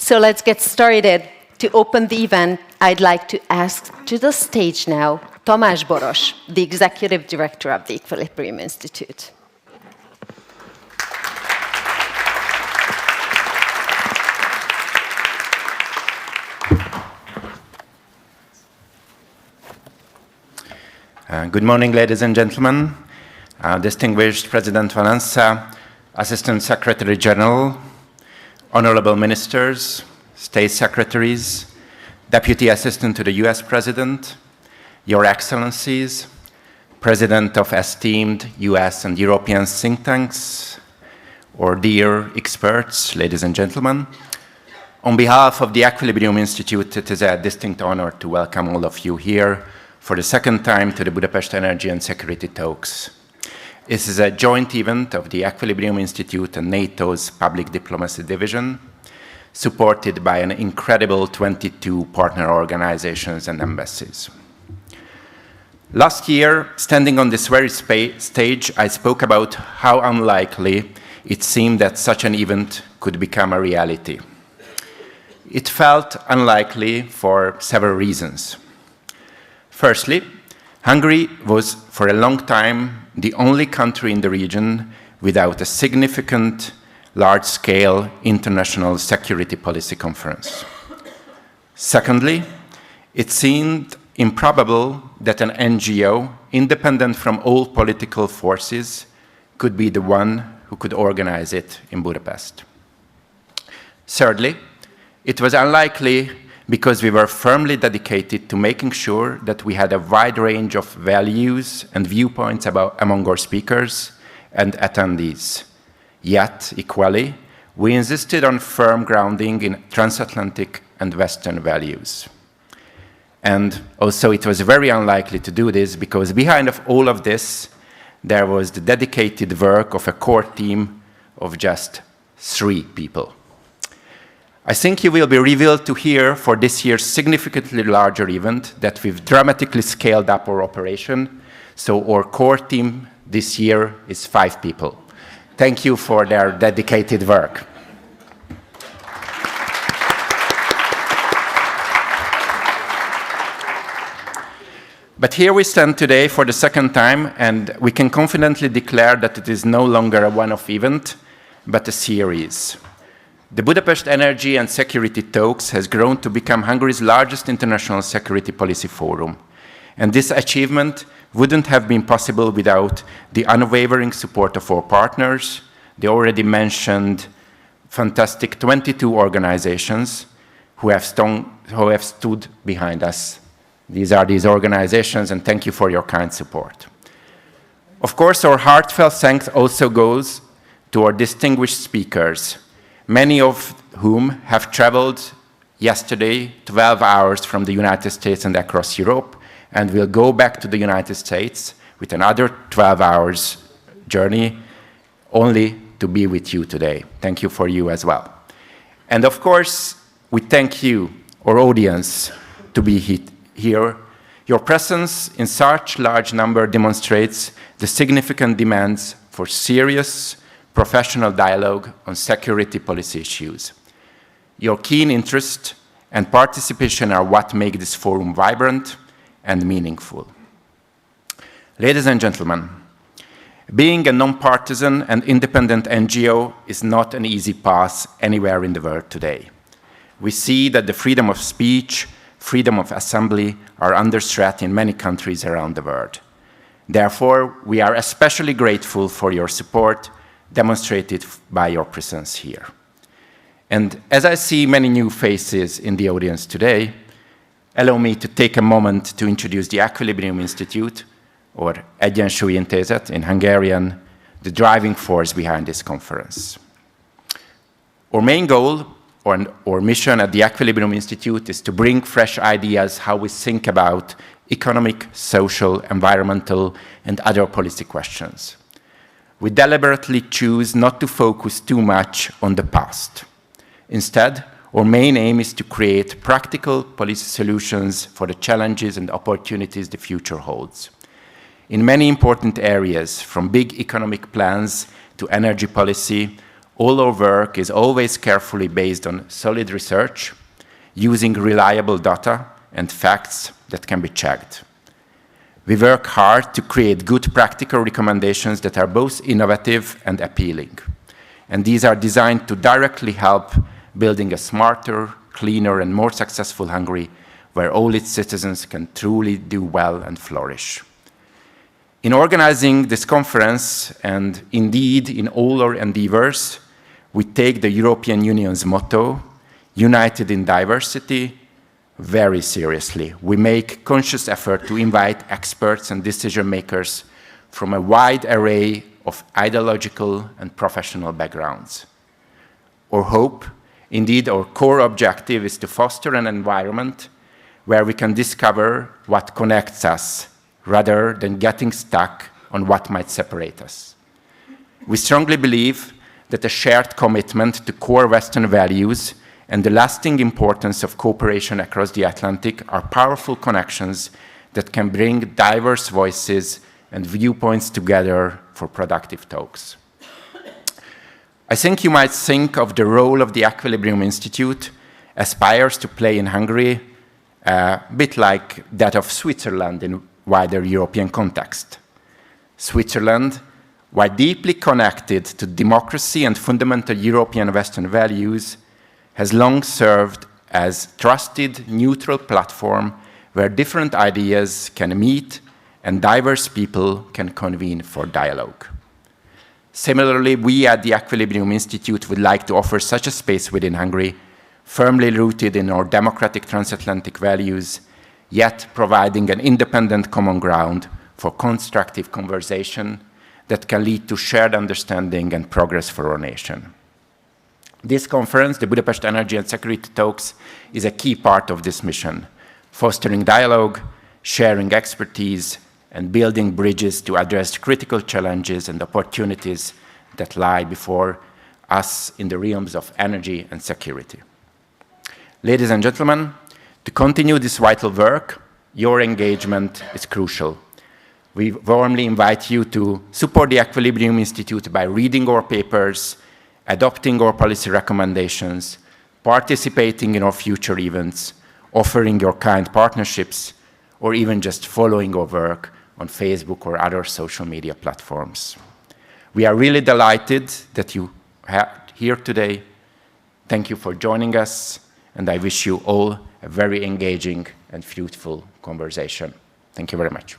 So let's get started. To open the event, I'd like to ask to the stage now Tamás Boros, the Executive Director of the Equilibrium Institute. Good morning, ladies and gentlemen. Distinguished President Valença, Assistant Secretary General, Honorable Ministers, State Secretaries, Deputy Assistant to the US President, Your Excellencies, President of esteemed US and European think tanks, or dear experts, ladies and gentlemen. On behalf of the Equilibrium Institute, it is a distinct honor to welcome all of you here for the second time to the Budapest Energy and Security Talks. This is a joint event of the Equilibrium Institute and NATO's Public Diplomacy Division, supported by an incredible 22 partner organizations and embassies. Last year, standing on this very stage, I spoke about how unlikely it seemed that such an event could become a reality. It felt unlikely for several reasons. Firstly, Hungary was for a long time the only country in the region without a significant, large-scale international security policy conference. Secondly, it seemed improbable that an NGO, independent from all political forces, could be the one who could organize it in Budapest. Thirdly, it was unlikely because we were firmly dedicated to making sure that we had a wide range of values and viewpoints among our speakers and attendees. Yet, equally, we insisted on firm grounding in transatlantic and Western values. And also, it was very unlikely to do this because behind all of this, there was the dedicated work of a core team of just 3 people. I think you will be revealed to hear for this year's significantly larger event that we've dramatically scaled up our operation. So our core team this year is 5 people. Thank you for their dedicated work. But here we stand today for the second time, and we can confidently declare that it is no longer a one-off event, but a series. The Budapest Energy and Security Talks has grown to become Hungary's largest international security policy forum. And this achievement wouldn't have been possible without the unwavering support of our partners, the already mentioned fantastic 22 organizations who have stood behind us. These are these organizations, and thank you for your kind support. Of course, our heartfelt thanks also goes to our distinguished speakers, many of whom have traveled yesterday 12 hours from the United States and across Europe, and will go back to the United States with another 12 hours journey only to be with you today. Thank you for you as well. And of course, we thank you, our audience, to be here. Your presence in such large number demonstrates the significant demands for serious, professional dialogue on security policy issues. Your keen interest and participation are what make this forum vibrant and meaningful. Ladies and gentlemen, being a non-partisan and independent NGO is not an easy path anywhere in the world today. We see that the freedom of speech, freedom of assembly are under threat in many countries around the world. Therefore, we are especially grateful for your support demonstrated by your presence here. And as I see many new faces in the audience today, allow me to take a moment to introduce the Equilibrium Institute, or Egyensúly Intézet in Hungarian, the driving force behind this conference. Our main goal, or mission at the Equilibrium Institute is to bring fresh ideas how we think about economic, social, environmental, and other policy questions. We deliberately choose not to focus too much on the past. Instead, our main aim is to create practical policy solutions for the challenges and opportunities the future holds. In many important areas, from big economic plans to energy policy, All our work is always carefully based on solid research, using reliable data and facts that can be checked. We work hard to create good practical recommendations that are both innovative and appealing. And these are designed to directly help building a smarter, cleaner, and more successful Hungary, where all its citizens can truly do well and flourish. In organizing this conference, and indeed in all our endeavors, we take the European Union's motto, United in Diversity, very seriously. We make conscious effort to invite experts and decision makers from a wide array of ideological and professional backgrounds. Our hope, indeed our core objective, is to foster an environment where we can discover what connects us rather than getting stuck on what might separate us. We strongly believe that a shared commitment to core Western values and the lasting importance of cooperation across the Atlantic are powerful connections that can bring diverse voices and viewpoints together for productive talks. I think you might think of the role of the Equilibrium Institute aspires to play in Hungary a bit like that of Switzerland in wider European context. Switzerland, while deeply connected to democracy and fundamental European Western values, has long served as trusted, neutral platform where different ideas can meet and diverse people can convene for dialogue. Similarly, we at the Equilibrium Institute would like to offer such a space within Hungary, firmly rooted in our democratic transatlantic values, yet providing an independent common ground for constructive conversation that can lead to shared understanding and progress for our nation. This conference, the Budapest Energy and Security Talks, is a key part of this mission, fostering dialogue, sharing expertise, and building bridges to address critical challenges and opportunities that lie before us in the realms of energy and security. Ladies and gentlemen, to continue this vital work, your engagement is crucial. We warmly invite you to support the Equilibrium Institute by reading our papers, adopting our policy recommendations, participating in our future events, offering your kind partnerships, or even just following our work on Facebook or other social media platforms. We are really delighted that you are here today. Thank you for joining us, and I wish you all a very engaging and fruitful conversation. Thank you very much.